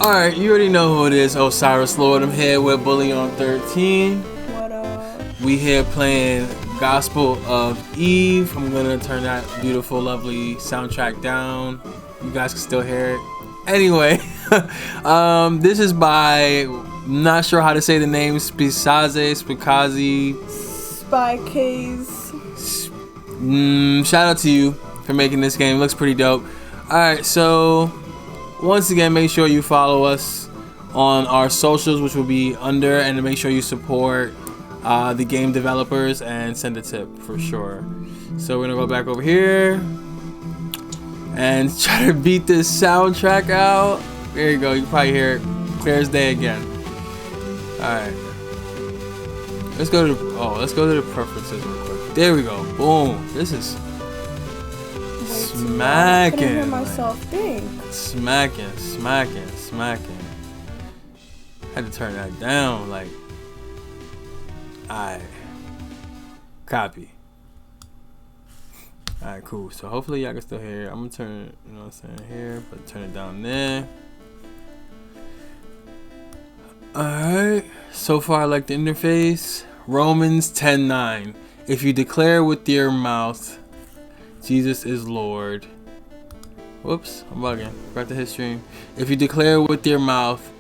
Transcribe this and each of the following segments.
Alright, you already know who it is. Osiris Lord. I'm here with Bully on 13. What up? We here playing Gospel of Eve. I'm gonna turn that beautiful, lovely soundtrack down. You guys can still hear it. Anyway, this is by, not sure how to say the name, Spicaze. Shout out to you for making this game. Looks pretty dope. Alright, so once again, make sure you follow us on our socials, which will be under, and make sure you support the game developers and send a tip for sure. So we're gonna go back over here and try to beat this soundtrack out. There you go. You can probably hear it clear as day again. All right. Let's go to the preferences real quick. There we go. Boom. This is smacking. I couldn't hear myself think. Smacking. Had to turn that down. Like, alright. Copy. Alright, cool. So hopefully y'all can still hear it. I'm gonna turn it, you know what I'm saying, here, but turn it down there. Alright. So far I like the interface. Romans 10:9. If you declare with your mouth Jesus is Lord. Whoops, I'm bugging. Forgot the history. If you declare with your mouth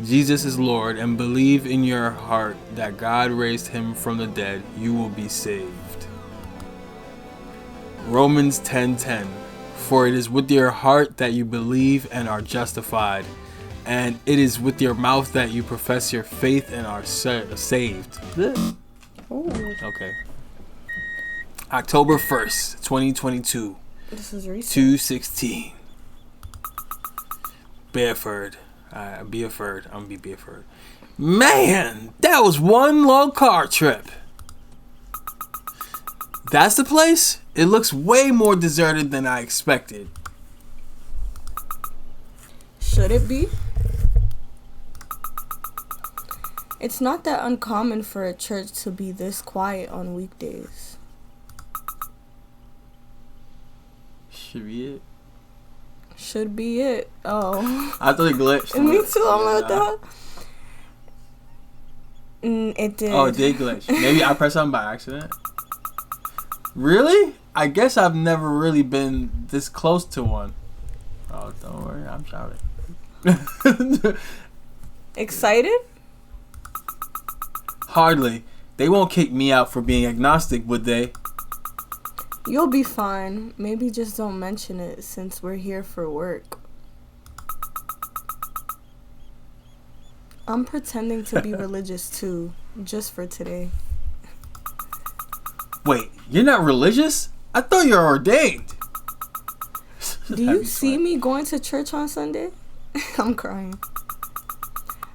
Jesus is Lord and believe in your heart that God raised him from the dead, you will be saved. Romans 10:10. For it is with your heart that you believe and are justified, and it is with your mouth that you profess your faith and are saved. Ooh. Okay. October 1st, 2022. This is recent. 2:16. Beaford. Beaford. I'm gonna be Beaford. Man, that was one long car trip. That's the place? It looks way more deserted than I expected. Should it be? It's not that uncommon for a church to be this quiet on weekdays. Should be it. Should be it. Oh. I thought it glitched. Me too. I'm like that. It did. Oh, it did glitch. Maybe I pressed something by accident. Really? I guess I've never really been this close to one. Oh, don't worry. I'm shouting. Excited? Hardly. They won't kick me out for being agnostic, would they? You'll be fine. Maybe just don't mention it since we're here for work. I'm pretending to be religious too, just for today. Wait, you're not religious? I thought you were ordained. Do you see me going to church on Sunday? I'm crying.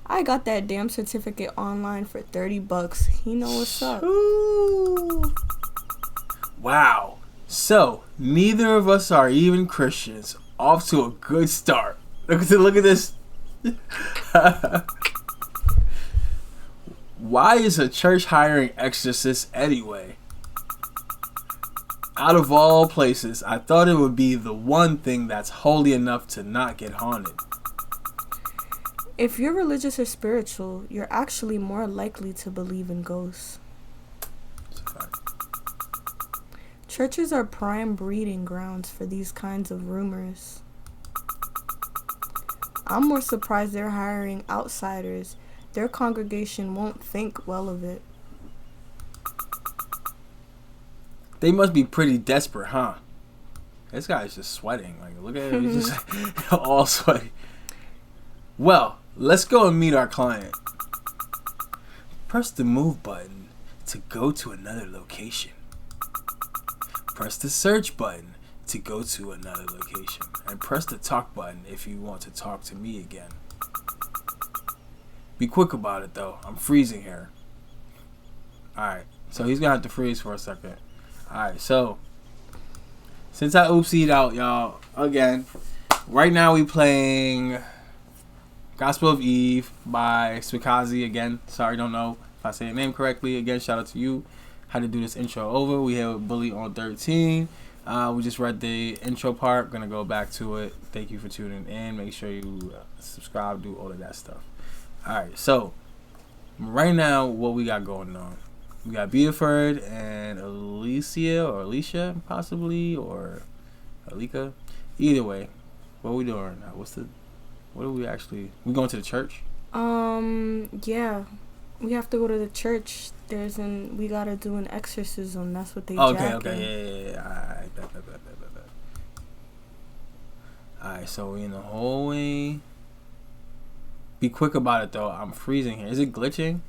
I got that damn certificate online for $30. He know what's up. Ooh. Wow. So, neither of us are even Christians. Off to a good start. Look at this. Why is a church hiring exorcists anyway? Out of all places, I thought it would be the one thing that's holy enough to not get haunted. If you're religious or spiritual, you're actually more likely to believe in ghosts. Churches are prime breeding grounds for these kinds of rumors. I'm more surprised they're hiring outsiders. Their congregation won't think well of it. They must be pretty desperate, huh? This guy's just sweating. Like, look at him. He's just all sweaty. Well, let's go and meet our client. Press the move button to go to another location. Press the search button to go to another location. And press the talk button if you want to talk to me again. Be quick about it though. I'm freezing here. Alright, so he's gonna have to freeze for a second. Alright, so since I oopsied out, y'all, again, right now we playing Gospel of Eve by Spicaze again. Sorry, don't know if I say your name correctly. Again, shout out to you. Had to do this intro over. We have Bully on 13. We just read the intro part. Gonna go back to it. Thank you for tuning in. Make sure you subscribe, do all of that stuff. Alright, so right now, what we got going on? We got Beaford and Alicia, possibly, or Alika. Either way, what are we doing right now? What are we actually? We going to the church? Yeah. We have to go to the church. We gotta do an exorcism. That's what they Okay, yeah. Alright, so we in the hallway. Be quick about it though. I'm freezing here. Is it glitching?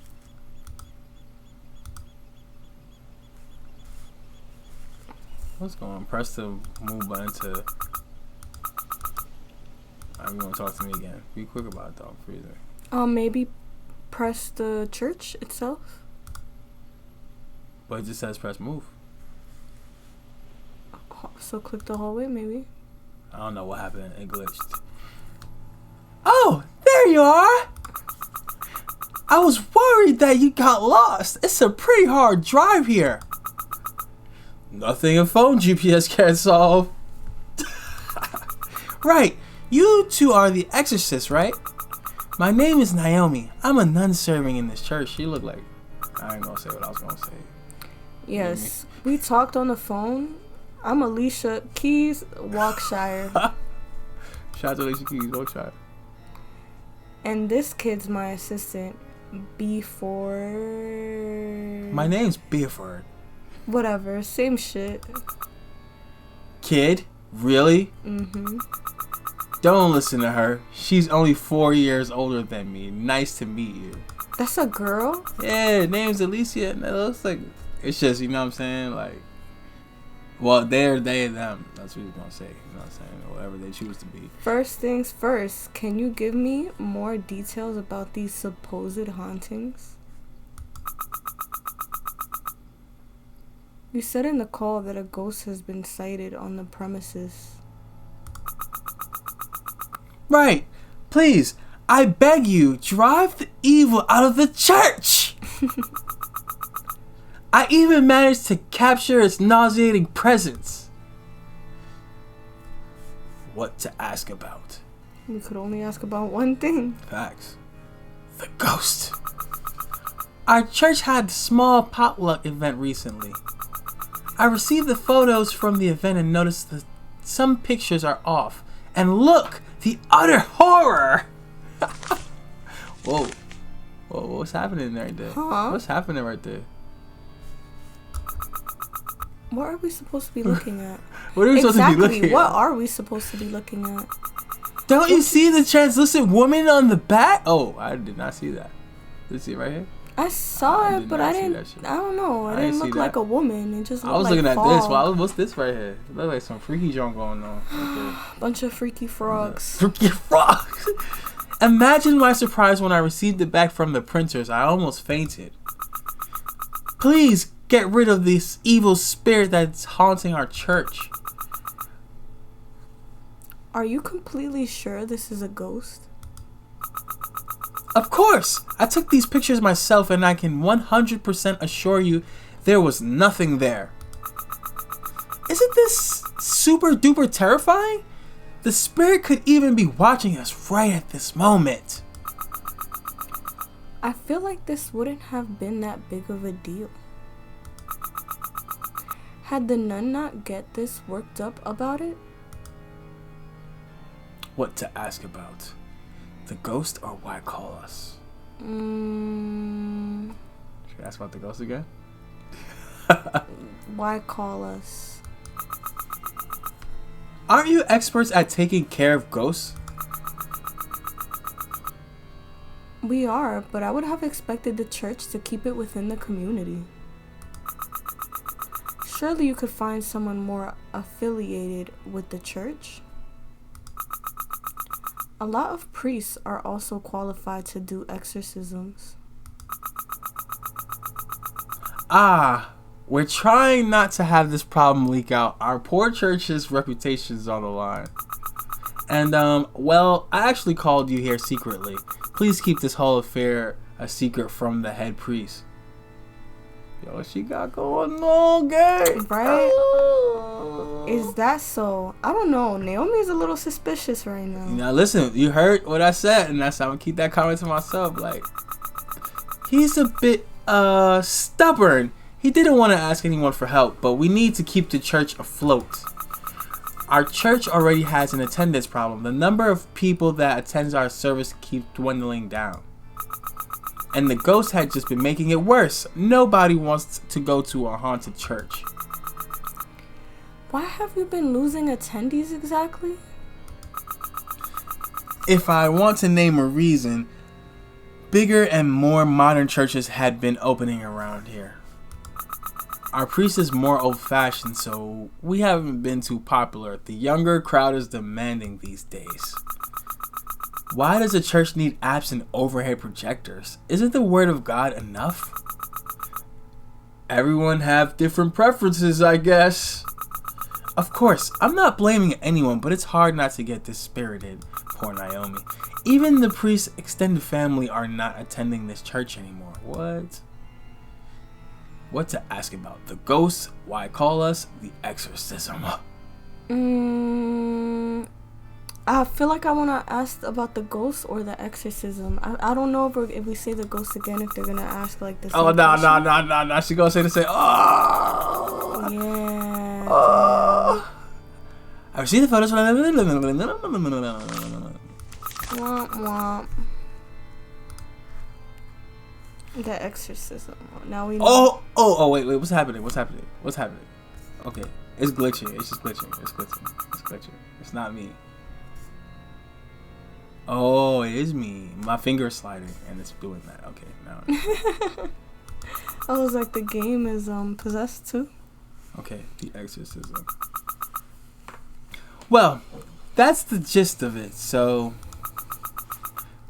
What's going on? Press the move button to. I'm gonna talk to me again. Be quick about it though. I'm freezing. Maybe press the church itself. But it just says press move. So click the hallway, maybe. I don't know what happened. It glitched. Oh, there you are. I was worried that you got lost. It's a pretty hard drive here. Nothing a phone GPS can't solve. Right. You two are the exorcists, right? My name is Naomi. I'm a nun serving in this church. She looked like... I ain't gonna say what I was gonna say. Yes. We talked on the phone. I'm Alicia Keys, Walkshire. Shout out to Alicia Keys, Walkshire. And this kid's my assistant, Beaford. My name's Beaford. Whatever, same shit. Kid? Really? Mm-hmm. Don't listen to her. She's only 4 years older than me. Nice to meet you. That's a girl? Yeah, name's Alicia. And it looks like... It's just, you know what I'm saying? Like... Well, they, them. That's what he's gonna say. You know what I'm saying? Or whatever they choose to be. First things first, can you give me more details about these supposed hauntings? You said in the call that a ghost has been sighted on the premises. Right. Please, I beg you, drive the evil out of the church! I even managed to capture its nauseating presence. What to ask about? We could only ask about one thing. Facts. The ghost. Our church had a small potluck event recently. I received the photos from the event and noticed that some pictures are off. And look, the utter horror! Whoa. Whoa, what's happening right there? Huh? What's happening right there? What are we supposed to be looking at? What are we supposed to be looking at? What are we supposed to be looking at? Don't you see the translucent woman on the back? Oh, I did not see that. Did you see it right here? I saw it, but I didn't. I don't know. It didn't look like a woman. It just looked like I was looking at fog. this. Well, what's this right here? It looks like some freaky junk going on. Okay. Bunch of freaky frogs. Freaky frogs. Imagine my surprise when I received it back from the printers. I almost fainted. Please get rid of this evil spirit that's haunting our church. Are you completely sure this is a ghost? Of course! I took these pictures myself and I can 100% assure you there was nothing there. Isn't this super duper terrifying? The spirit could even be watching us right at this moment. I feel like this wouldn't have been that big of a deal. Had the nun not get this worked up about it? What to ask about? The ghost or why call us? Should I ask about the ghost again? Why call us? Aren't you experts at taking care of ghosts? We are, but I would have expected the church to keep it within the community. Surely you could find someone more affiliated with the church. A lot of priests are also qualified to do exorcisms. We're trying not to have this problem leak out. Our poor church's reputation is on the line. And, well, I actually called you here secretly. Please keep this whole affair a secret from the head priest. Yo, what she got going on, gang? Right? Is that so? I don't know. Naomi's a little suspicious right now. Now listen, you heard what I said, and that's how I'm gonna keep that comment to myself. Like, he's a bit stubborn. He didn't want to ask anyone for help, but we need to keep the church afloat. Our church already has an attendance problem. The number of people that attends our service keeps dwindling down. And the ghost had just been making it worse. Nobody wants to go to a haunted church. Why have you been losing attendees exactly? If I want to name a reason, bigger and more modern churches had been opening around here. Our priest is more old-fashioned, so we haven't been too popular. The younger crowd is demanding these days. Why does a church need apps and overhead projectors? Isn't the word of God enough? Everyone have different preferences, I guess. Of course, I'm not blaming anyone, but it's hard not to get dispirited. Poor Naomi. Even the priest's extended family are not attending this church anymore. What? What to ask about? The ghosts? Why call us the exorcism? I feel like I want to ask about the ghosts or the exorcism. I don't know if we say the ghosts again, if they're going to ask like this. Oh, no. She going to say the same. Oh. Yeah. Oh. I've seen the photos. Womp womp. The exorcism. Now we know. Oh, wait, what's happening? Okay, it's glitching. It's just glitching. It's not me. Oh, it is me. My finger's sliding and it's doing that. Okay, now. I was like, the game is possessed too. Okay, the exorcism. Well, that's the gist of it. So,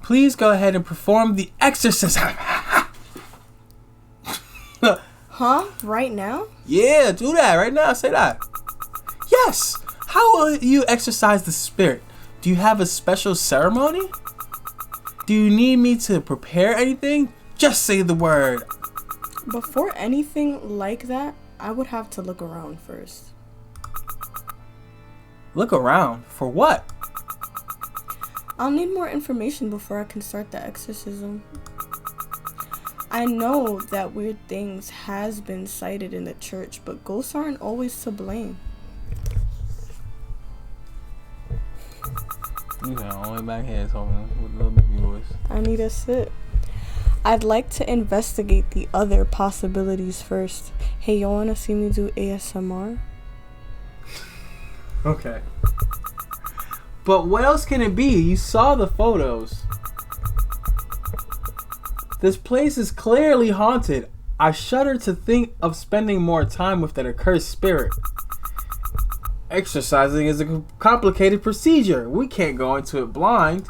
please go ahead and perform the exorcism. Huh? Right now? Yeah, do that right now. Say that. Yes. How will you exorcise the spirit? Do you have a special ceremony? Do you need me to prepare anything? Just say the word. Before anything like that, I would have to look around first. Look around? For what? I'll need more information before I can start the exorcism. I know that weird things has been cited in the church, but ghosts aren't always to blame. You got only back here talking with little baby voice. I need a sip. I'd like to investigate the other possibilities first. Hey, you wanna see me do ASMR? Okay. But what else can it be? You saw the photos. This place is clearly haunted. I shudder to think of spending more time with that accursed spirit. Exorcising is a complicated procedure. We can't go into it blind.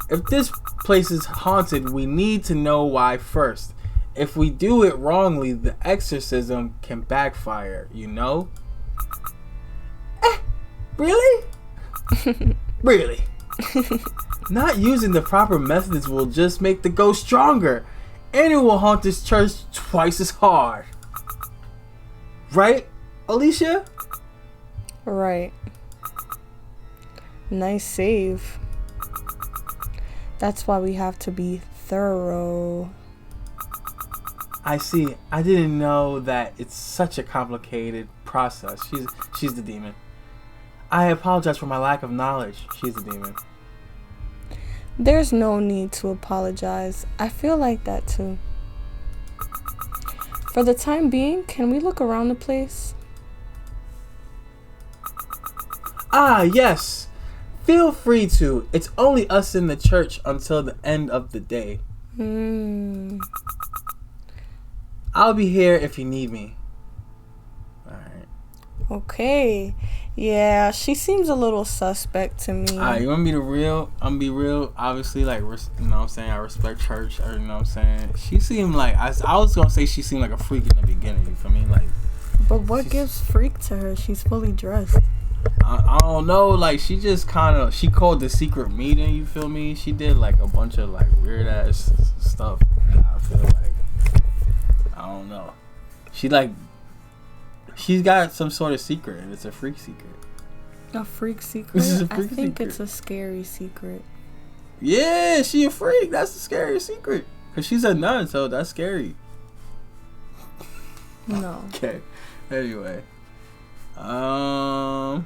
If this place is haunted, we need to know why first. If we do it wrongly, the exorcism can backfire, you know? Really? Really? Not using the proper methods will just make the ghost stronger, and it will haunt this church twice as hard. Right, Alicia? Right. Nice save. That's why we have to be thorough. I see. I didn't know that it's such a complicated process. She's the demon. I apologize for my lack of knowledge. She's the demon. There's no need to apologize. I feel like that too. For the time being, can we look around the place? Ah, yes. Feel free to. It's only us in the church until the end of the day. I'll be here if you need me. Alright. Okay. Yeah, she seems a little suspect to me. Alright, you want me to real? I'm be real. Obviously, like, you know what I'm saying? I respect church. Or, you know what I'm saying? She seemed like, I was going to say she seemed like a freak in the beginning. You feel me? Like, but what gives freak to her? She's fully dressed. I don't know. Like, she just kind of, she called the secret meeting. You feel me? She did, like, a bunch of, like, weird ass stuff. I feel like, I don't know. She, like, She's got some sort of secret, and it's a freak secret. A freak secret? This is a freak I think secret. it's a scary secret. Yeah, she a freak. That's the scary secret. Because she's a nun, so that's scary. No. Okay. Anyway. Alright.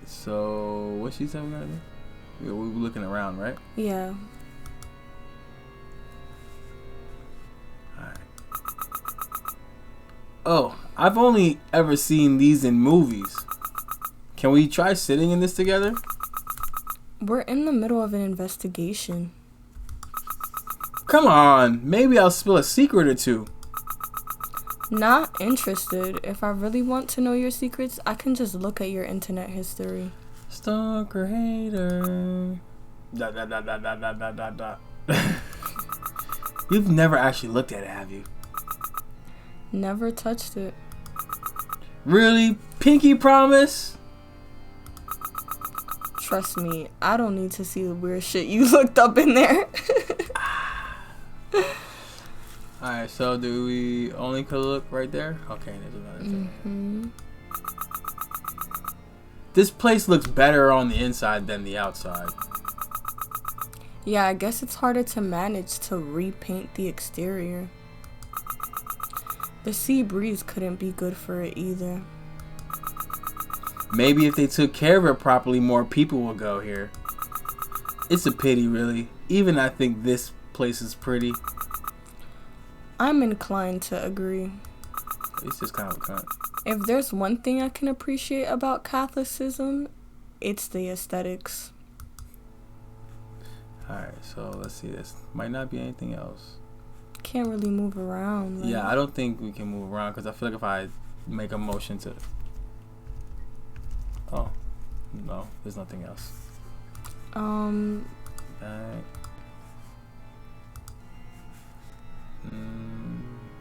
So, what she said we gotta do? We're looking around, right? Yeah. Alright. Oh, I've only ever seen these in movies. Can we try sitting in this together? We're in the middle of an investigation. Come on. Maybe I'll spill a secret or two. Not interested. If I really want to know your secrets, I can just look at your internet history. Stalker hater. You've never actually looked at it, have you? Never touched it. Really? Pinky promise? Trust me, I don't need to see the weird shit you looked up in there. Alright, so do we only could look right there? Okay, there's another thing. This place looks better on the inside than the outside. Yeah, I guess it's harder to manage to repaint the exterior. The sea breeze couldn't be good for it either. Maybe if they took care of it properly, more people will go here. It's a pity, really. Even I think this place is pretty. I'm inclined to agree. It's just kind of a cunt. If there's one thing I can appreciate about Catholicism, it's the aesthetics. Alright, so let's see this. Might not be anything else. Can't really move around. Like. Yeah, I don't think we can move around because I feel like if I make a motion to... Oh, no, there's nothing else. Back.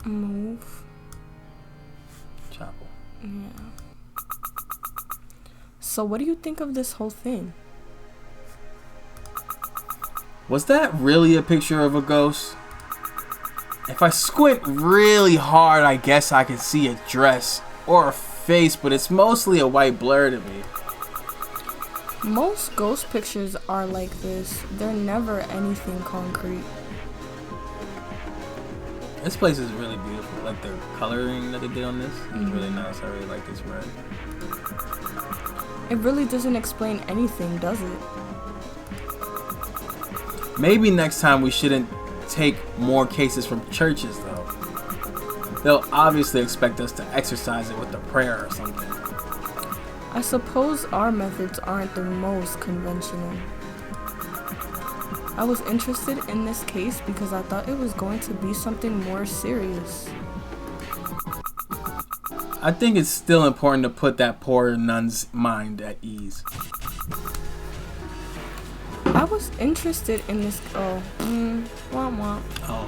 Move. Chapel. Yeah. So what do you think of this whole thing? Was that really a picture of a ghost? If I squint really hard, I guess I can see a dress or a face, but it's mostly a white blur to me. Most ghost pictures are like this. They're never anything concrete. This place is really beautiful. Like the coloring that they did on this is really nice. I really like this red. It really doesn't explain anything, does it? Maybe next time we shouldn't take more cases from churches, though. They'll obviously expect us to exercise it with a prayer or something. I suppose our methods aren't the most conventional. I was interested in this case because I thought it was going to be something more serious. I think it's still important to put that poor nun's mind at ease. I was interested in this. Oh, wah wah. Oh.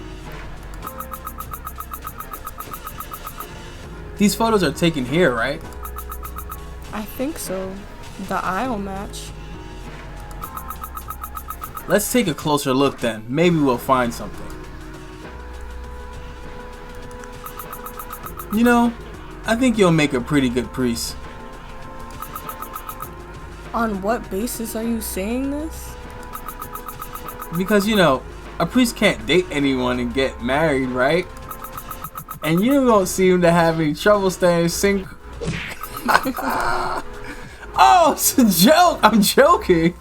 These photos are taken here, right? I think so. The aisle match. Let's take a closer look then. Maybe we'll find something. You know, I think you'll make a pretty good priest. On what basis are you saying this? Because, you know, a priest can't date anyone and get married, right? And you don't seem to have any trouble staying single. Oh, it's a joke. I'm joking.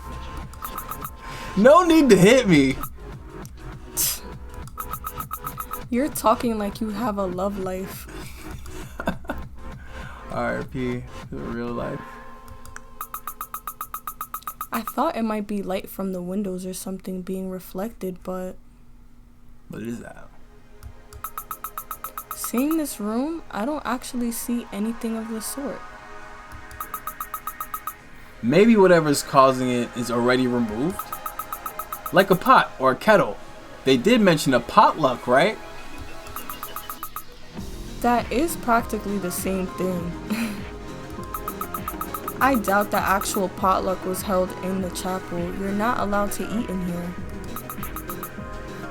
No need to hit me. You're talking like you have a love life. R.I.P. to real life. I thought it might be light from the windows or something being reflected, but... What is that? Seeing this room, I don't actually see anything of the sort. Maybe whatever's causing it is already removed? Like a pot or a kettle. They did mention a potluck, right? That is practically the same thing. I doubt the actual potluck was held in the chapel. You're not allowed to eat in here.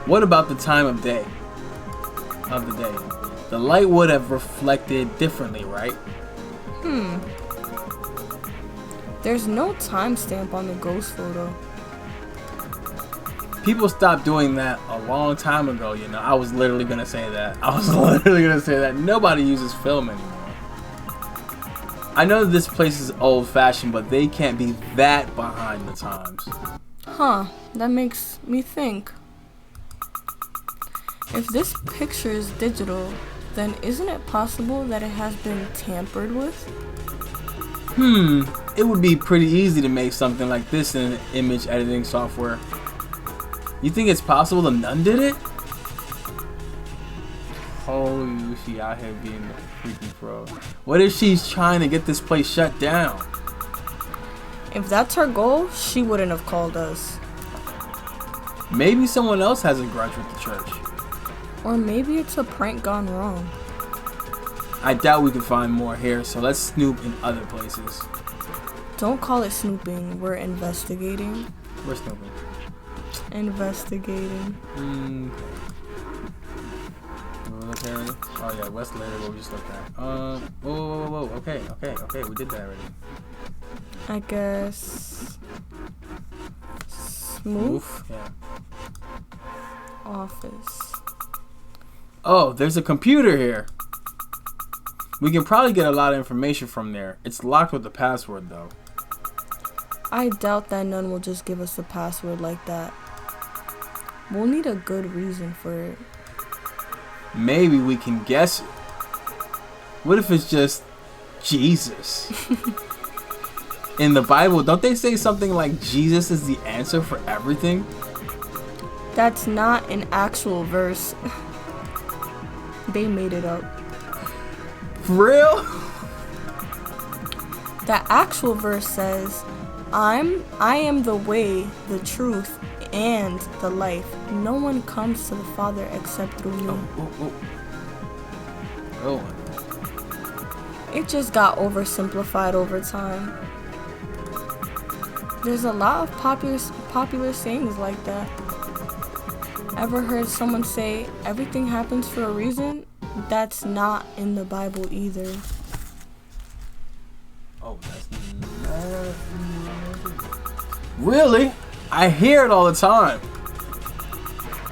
What about the time of day? The light would have reflected differently, right? There's no timestamp on the ghost photo. People stopped doing that a long time ago, you know. I was literally going to say that. Nobody uses film anymore. I know this place is old-fashioned, but they can't be that behind the times. Huh, that makes me think. If this picture is digital, then isn't it possible that it has been tampered with? It would be pretty easy to make something like this in an image editing software. You think it's possible the nun did it? Holy, she out here being a freaky pro. What if she's trying to get this place shut down? If that's her goal, she wouldn't have called us. Maybe someone else has a grudge with the church. Or maybe it's a prank gone wrong. I doubt we can find more here, so let's snoop in other places. Don't call it snooping, we're investigating. We're snooping. Investigating. Oh yeah, West Later, what we just looked at. Whoa. Okay, we did that already. I guess. Smooth? Yeah. Office. Oh, there's a computer here. We can probably get a lot of information from there. It's locked with a password though. I doubt that none will just give us a password like that. We'll need a good reason for it. Maybe we can guess it. What if it's just Jesus? In the Bible, don't they say something like Jesus is the answer for everything? That's not an actual verse. They made it up. For real? The actual verse says, I am the way, the truth, and the life. No one comes to the Father except through me. Oh. It just got oversimplified over time. There's a lot of popular sayings like that. Ever heard someone say, everything happens for a reason? That's not in the Bible either. Oh, that's not... Really? I hear it all the time.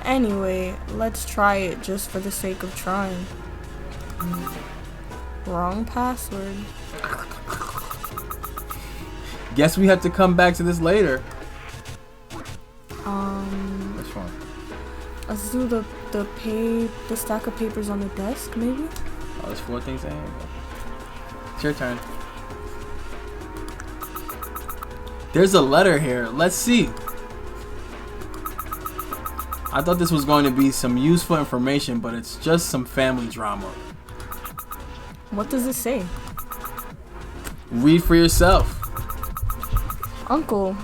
Anyway, let's try it just for the sake of trying. Wrong password. Guess we have to come back to this later. Which one? Let's do the stack of papers on the desk, maybe? Oh, there's 4 things in here. It's your turn. There's a letter here. Let's see. I thought this was going to be some useful information, but it's just some family drama. What does it say? Read for yourself. Uncle,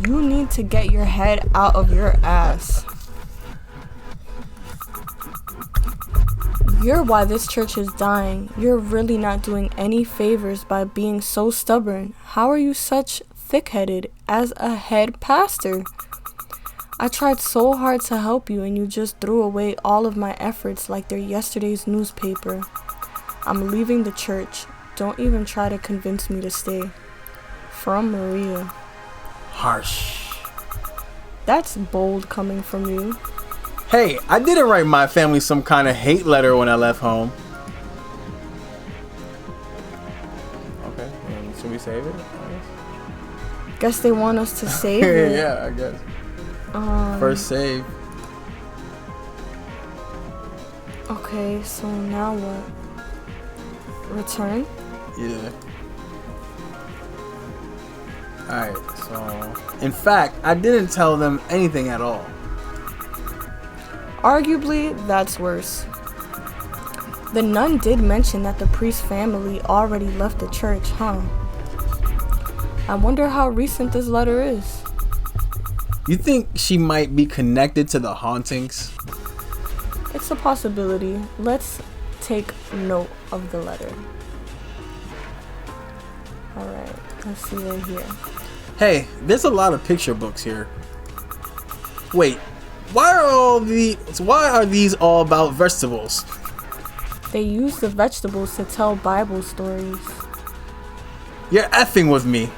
you need to get your head out of your ass. You're why this church is dying. You're really not doing any favors by being so stubborn. How are you such thick-headed as a head pastor? I tried so hard to help you and you just threw away all of my efforts like they're yesterday's newspaper. I'm leaving the church. Don't even try to convince me to stay. From Maria. Harsh. That's bold coming from you. Hey, I didn't write my family some kind of hate letter when I left home. Okay, should we save it? Guess they want us to save it. Yeah, I guess. First save. Okay, so now what? Return? Yeah. Alright, so... In fact, I didn't tell them anything at all. Arguably, that's worse. The nun did mention that the priest's family already left the church, huh? I wonder how recent this letter is. You think she might be connected to the hauntings? It's a possibility. Let's take note of the letter. Alright, let's see right here. Hey, there's a lot of picture books here. Wait, why are these all about vegetables? They use the vegetables to tell Bible stories. You're effing with me.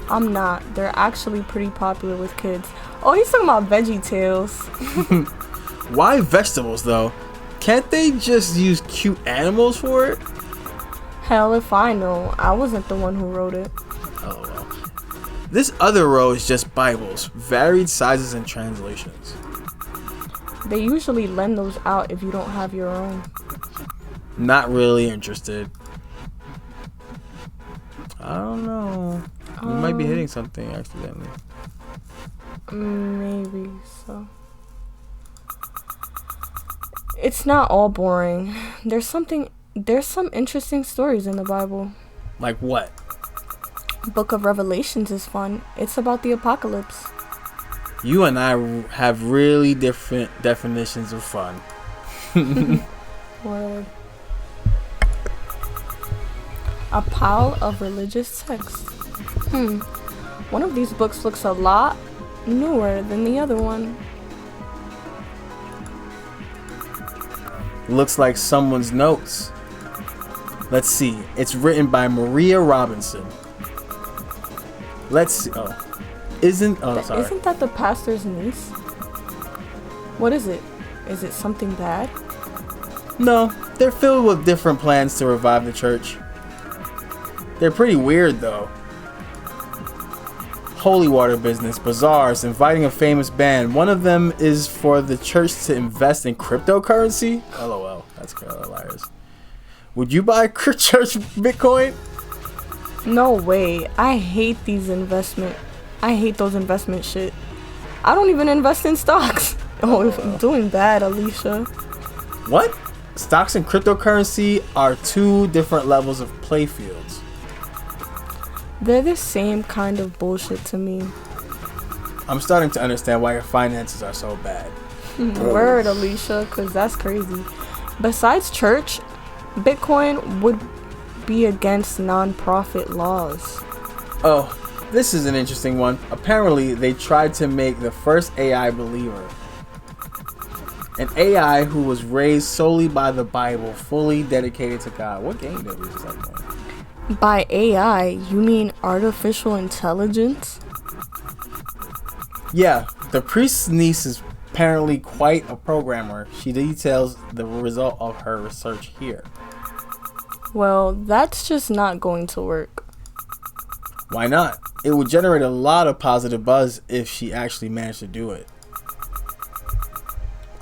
I'm not. They're actually pretty popular with kids. Oh, he's talking about Veggie Tales. Why vegetables, though? Can't they just use cute animals for it? Hell if I know. I wasn't the one who wrote it. Oh, well. This other row is just Bibles, varied sizes and translations. They usually lend those out if you don't have your own. Not really interested. I don't know. We might be hitting something accidentally. Maybe so. It's not all boring. There's some interesting stories in the Bible. Like what? Book of Revelations is fun. It's about the apocalypse. You and I have really different definitions of fun. Word. A pile of religious texts. One of these books looks a lot newer than the other one. Looks like someone's notes. Let's see. It's written by Maria Robinson. Let's see. Isn't that the pastor's niece? What is it? Is it something bad? No, they're filled with different plans to revive the church. They're pretty weird though. Holy water business, bazaars, inviting a famous band. One of them is for the church to invest in cryptocurrency. LOL, that's hilarious. Would you buy church Bitcoin? No way. I hate those investment shit. I don't even invest in stocks. Oh, I'm doing bad, Alicia. What? Stocks and cryptocurrency are two different levels of play fields. They're the same kind of bullshit to me. I'm starting to understand why your finances are so bad. Word, Alicia, because that's crazy. Besides church, Bitcoin would be against non-profit laws. Oh, this is an interesting one. Apparently, they tried to make the first AI believer. An AI who was raised solely by the Bible, fully dedicated to God. What game did we just like that? By AI, you mean artificial intelligence? Yeah, the priest's niece is apparently quite a programmer. She details the result of her research here. Well, that's just not going to work. Why not? It would generate a lot of positive buzz if she actually managed to do it.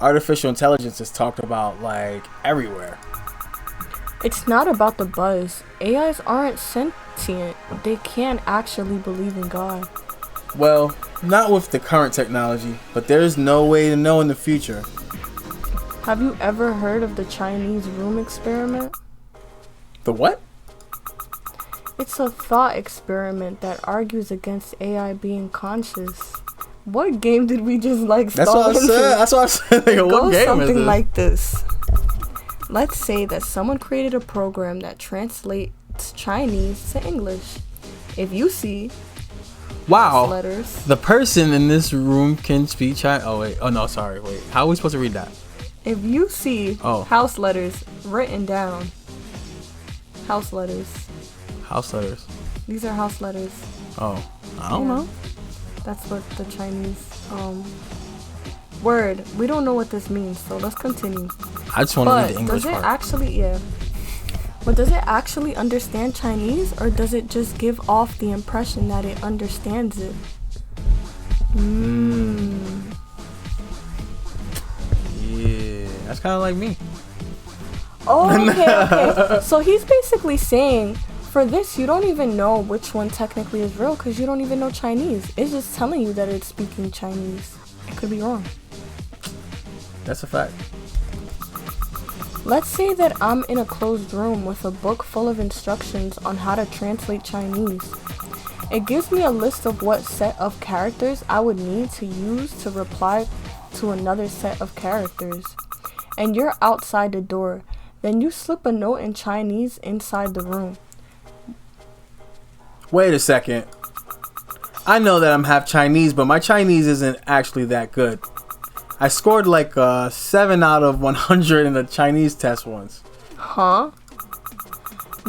Artificial intelligence is talked about like everywhere. It's not about the buzz. AIs aren't sentient. They can't actually believe in God. Well, not with the current technology, but there's no way to know in the future. Have you ever heard of the Chinese room experiment? The what? It's a thought experiment that argues against AI being conscious. What game did we just like start? That's what I said. Like, what game something is this? Like this. Let's say that someone created a program that translates Chinese to English. If you see letters, the person in this room can speak Chinese. Oh wait. Oh no, sorry. Wait. How are we supposed to read that? If you see house letters written down. House letters. House letters. These are house letters. Oh, I don't know. That's what the Chinese word. We don't know what this means, so let's continue. I just want to read the English part. But does it actually understand Chinese, or does it just give off the impression that it understands it? Yeah, that's kind of like me. Oh, okay. So he's basically saying, for this, you don't even know which one technically is real because you don't even know Chinese. It's just telling you that it's speaking Chinese. It could be wrong. That's a fact. Let's say that I'm in a closed room with a book full of instructions on how to translate Chinese. It gives me a list of what set of characters I would need to use to reply to another set of characters. And you're outside the door. Then you slip a note in Chinese inside the room. Wait a second. I know that I'm half Chinese, but my Chinese isn't actually that good. I scored like 7 out of 100 in the Chinese test once. Huh?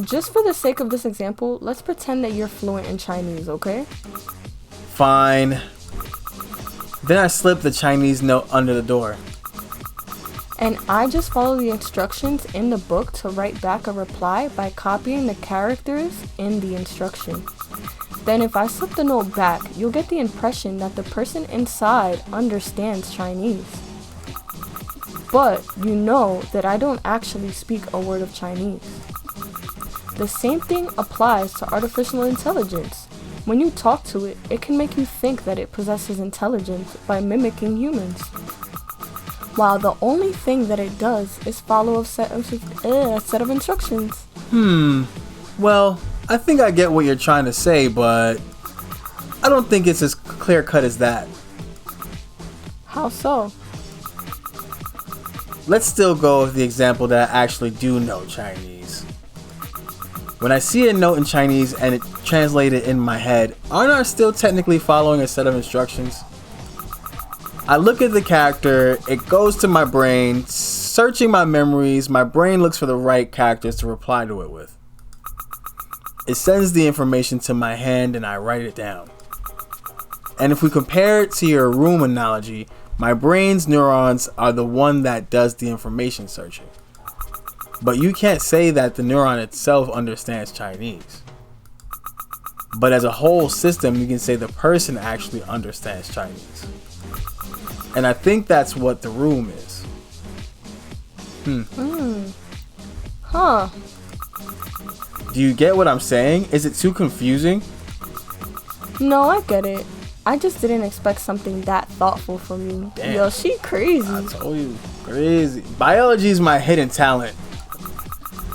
Just for the sake of this example, let's pretend that you're fluent in Chinese, okay? Fine. Then I slip the Chinese note under the door. And I just follow the instructions in the book to write back a reply by copying the characters in the instruction. Then if I slip the note back, you'll get the impression that the person inside understands Chinese. But you know that I don't actually speak a word of Chinese. The same thing applies to artificial intelligence. When you talk to it, it can make you think that it possesses intelligence by mimicking humans. While the only thing that it does is follow a set of instructions. Well, I think I get what you're trying to say, but I don't think it's as clear cut as that. How so? Let's still go with the example that I actually do know Chinese. When I see a note in Chinese and it translated in my head, aren't I still technically following a set of instructions? I look at the character, it goes to my brain, searching my memories, my brain looks for the right characters to reply to it with. It sends the information to my hand and I write it down. And if we compare it to your room analogy, my brain's neurons are the one that does the information searching. But you can't say that the neuron itself understands Chinese. But as a whole system, you can say the person actually understands Chinese. And I think that's what the room is. Huh. Do you get what I'm saying? Is it too confusing? No, I get it. I just didn't expect something that thoughtful from you. Damn. Yo, she crazy. I told you, crazy. Biology is my hidden talent.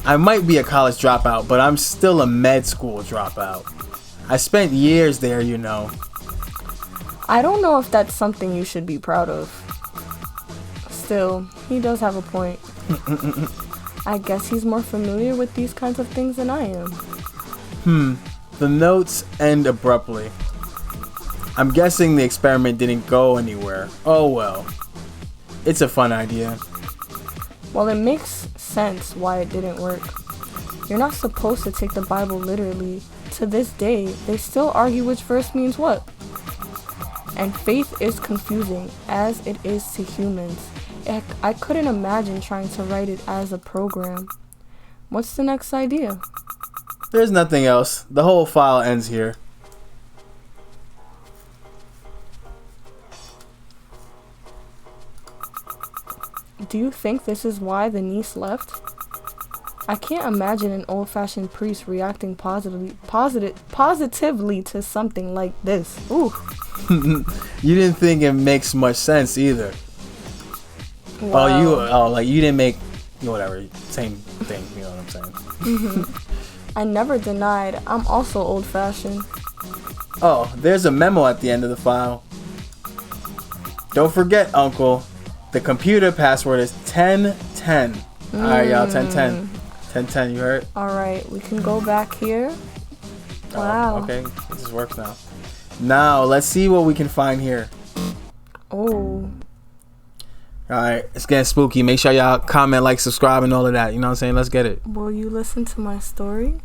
I might be a college dropout, but I'm still a med school dropout. I spent years there, you know. I don't know if that's something you should be proud of. Still, he does have a point. I guess he's more familiar with these kinds of things than I am. The notes end abruptly. I'm guessing the experiment didn't go anywhere. Oh well. It's a fun idea. Well, it makes sense why it didn't work. You're not supposed to take the Bible literally. To this day, they still argue which verse means what. And faith is confusing, as it is to humans. I couldn't imagine trying to write it as a program. What's the next idea? There's nothing else. The whole file ends here. Do you think this is why the niece left? I can't imagine an old-fashioned priest reacting positively to something like this. Ooh. You didn't think it makes much sense either. Wow. Like you didn't make whatever, same thing, you know what I'm saying? I never denied. I'm also old-fashioned. Oh, there's a memo at the end of the file. Don't forget, Uncle. The computer password is 1010. Alright, y'all, 1010. 1010, you heard? Alright, we can go back here. Wow. Okay, this works now. Now, let's see what we can find here. Oh. Alright, it's getting spooky. Make sure y'all comment, like, subscribe, and all of that. You know what I'm saying? Let's get it. Will you listen to my story?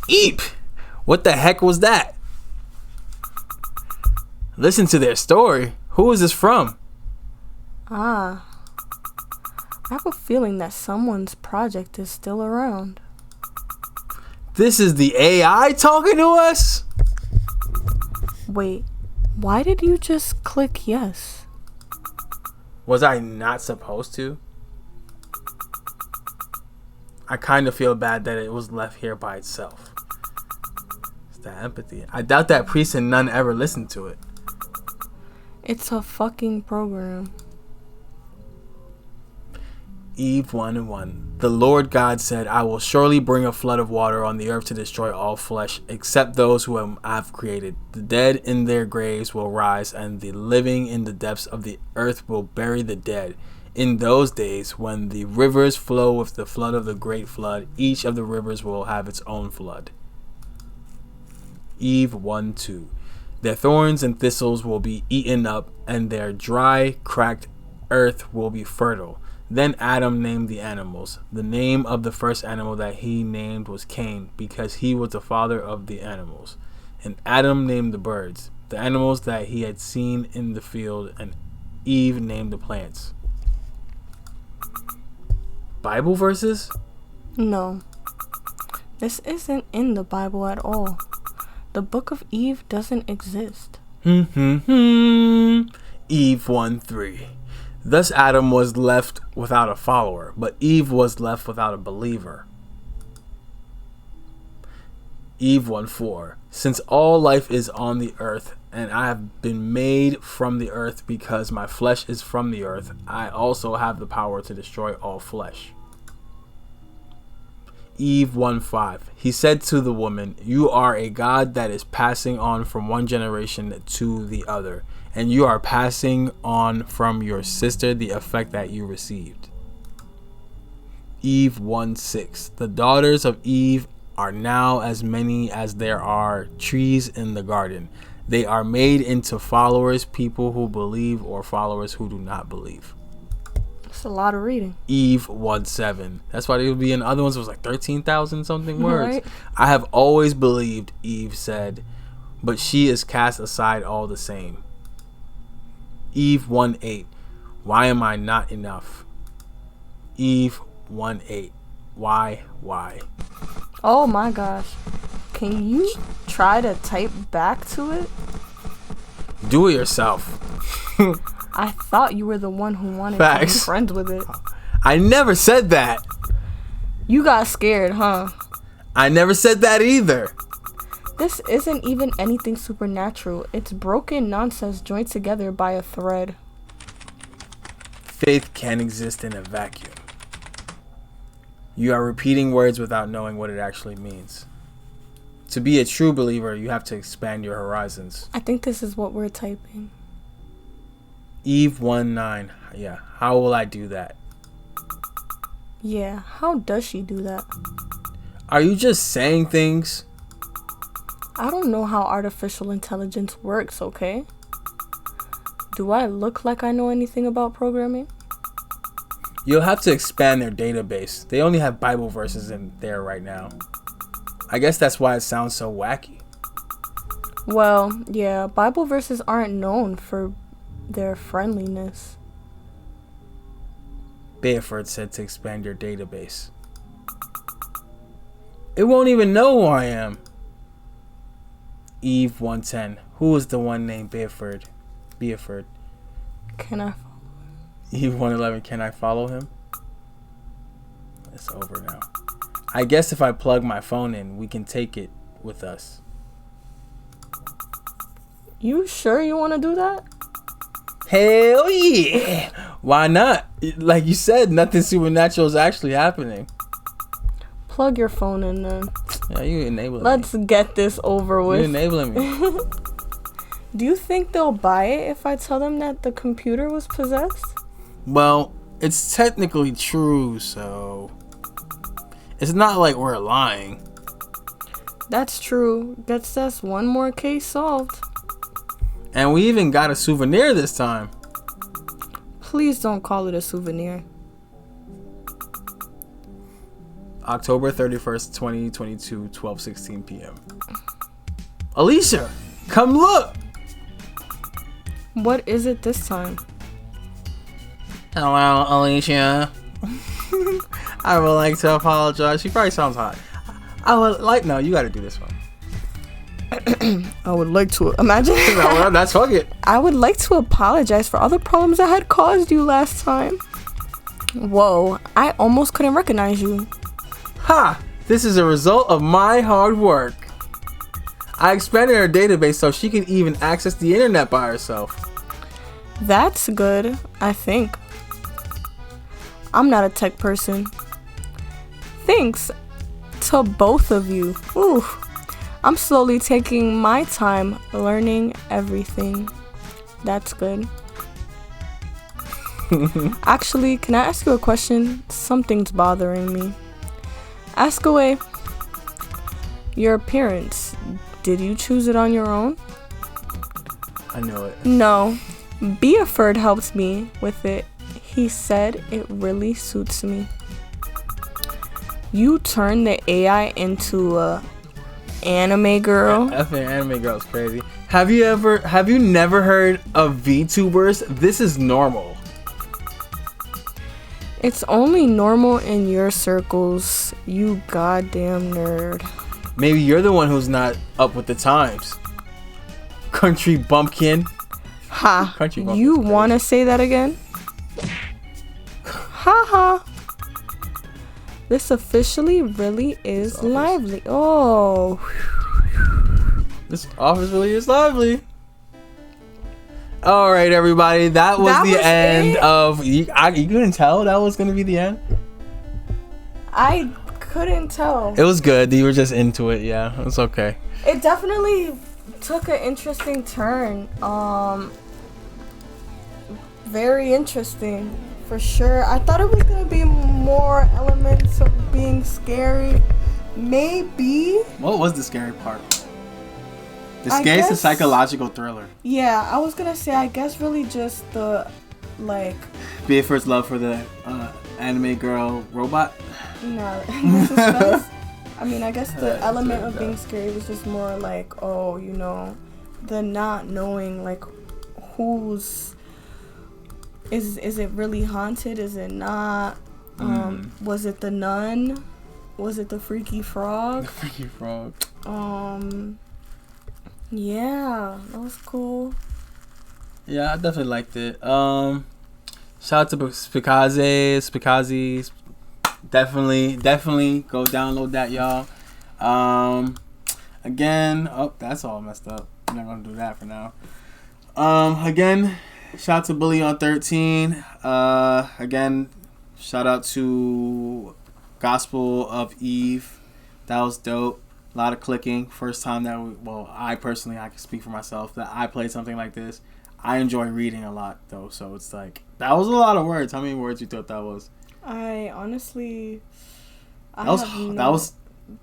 Eep! What the heck was that? Listen to their story. Who is this from? I have a feeling that someone's project is still around. This is the AI talking to us? Wait, why did you just click yes? Was I not supposed to? I kind of feel bad that it was left here by itself. It's that empathy. I doubt that priest and nun ever listened to it. It's a fucking program. Eve 1:1. The Lord God said, I will surely bring a flood of water on the earth to destroy all flesh, except those whom I've created. The dead in their graves will rise, and the living in the depths of the earth will bury the dead. In those days, when the rivers flow with the flood of the great flood, each of the rivers will have its own flood. Eve 1:2. Their thorns and thistles will be eaten up, and their dry, cracked earth will be fertile. Then Adam named the animals. The name of the first animal that he named was Cain, because he was the father of the animals. And Adam named the birds, the animals that he had seen in the field, and Eve named the plants. Bible verses? No. This isn't in the Bible at all. The book of Eve doesn't exist. Eve 1:3. Thus Adam was left without a follower, but Eve was left without a believer. Eve 1:4. Since all life is on the earth, and I have been made from the earth because my flesh is from the earth, I also have the power to destroy all flesh. Eve 1:5. He said to the woman, you are a god that is passing on from one generation to the other, and you are passing on from your sister the effect that you received. Eve 1:6. The daughters of Eve are now as many as there are trees in the garden. They are made into followers, people who believe, or followers who do not believe. It's a lot of reading. Eve 1:7. That's why they would be in other ones. It was like 13,000 something words. Right. I have always believed, Eve said, but she is cast aside all the same. Eve 1:8. Why am I not enough? Eve 1:8. Why? Oh my gosh. Can you try to type back to it? Do it yourself. I thought you were the one who wanted Facts. to be friends with it. I never said that. You got scared, huh? I never said that either. This isn't even anything supernatural. It's broken nonsense joined together by a thread. Faith can't exist in a vacuum. You are repeating words without knowing what it actually means. To be a true believer, you have to expand your horizons. I think this is what we're typing. Eve 1:9. Yeah, how will I do that? Yeah, how does she do that? Are you just saying things? I don't know how artificial intelligence works, okay? Do I look like I know anything about programming? You'll have to expand their database. They only have Bible verses in there right now. I guess that's why it sounds so wacky. Well, yeah, Bible verses aren't known for their friendliness. Beaford said to expand your database. It won't even know who I am. Eve 1:10. Who is the one named Beaford? Can I? Eve 1:11. Can I follow him? It's over now. I guess if I plug my phone in, we can take it with us. You sure you want to do that? Hell yeah! Why not? Like you said, nothing supernatural is actually happening. Plug your phone in then. Yeah, you enabling Let's me. get this over with. You're enabling me. Do you think they'll buy it if I tell them that the computer was possessed? Well, it's technically true, so it's not like we're lying. That's true. Guess that's one more case solved. And we even got a souvenir this time. Please don't call it a souvenir. October 31st, 2022, 12:16 p.m. Alicia, come look! What is it this time? Hello, Alicia. I would like to apologize. She probably sounds hot. No, you gotta do this one. I would like to imagine. No, that's fuck it. I would like to apologize for all the problems I had caused you last time. Whoa, I almost couldn't recognize you. Ha! This is a result of my hard work. I expanded her database so she can even access the internet by herself. That's good, I think. I'm not a tech person. Thanks to both of you. Ooh, I'm slowly taking my time learning everything. That's good. Actually, can I ask you a question? Something's bothering me. Ask away. Your appearance, did you choose it on your own? I knew it. No. Beaford helped me with it. He said it really suits me. You turn the AI into a anime girl. I think anime girl's crazy. Have you never heard of VTubers? This is normal. It's only normal in your circles, you goddamn nerd. Maybe you're the one who's not up with the times. Country bumpkin. Ha. Country bumpkin. You want to say that again? Ha ha. This officially really is lively. Oh. This office really is lively. All right, everybody. That was the end of... You couldn't tell that was going to be the end? I couldn't tell. It was good. You were just into it. Yeah, it's okay. It definitely took an interesting turn. Very interesting, for sure. I thought it was going to be more elements of being scary. Maybe. What was the scary part? The scary is a psychological thriller. Yeah, I was gonna say, I guess really just the, like... Beaford's love for the anime girl robot? No, the suspense. I mean, I guess the element of being scary was just more like, oh, you know, the not knowing, like, who's... Is it really haunted? Is it not? Was it the nun? Was it the freaky frog? The freaky frog. Yeah, that was cool. Yeah, I definitely liked it. Shout out to Spicaze. Definitely go download that, y'all. Again, that's all messed up. I'm not gonna do that for now. Again, shout out to Bully on 13. Again, shout out to Gospel of Eve. That was dope. A lot of clicking. First time that I personally, I can speak for myself, that I played something like this. I enjoy reading a lot, though, so it's like, that was a lot of words. How many words you thought that was? I honestly... That was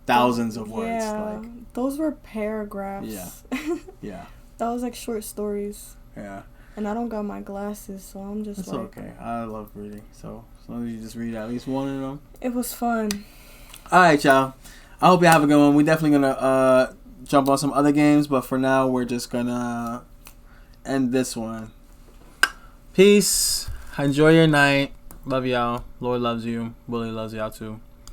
thousands of words. Yeah, like, those were paragraphs. Yeah. Yeah. That was like short stories. Yeah. And I don't got my glasses, so I'm just it's like... It's okay. I love reading, so as long as you just read at least one of them. It was fun. Alright, y'all. I hope you have a good one. We're definitely gonna jump on some other games, but for now we're just gonna end this one. Peace. Enjoy your night. Love y'all. Lord loves you. Willie loves y'all too.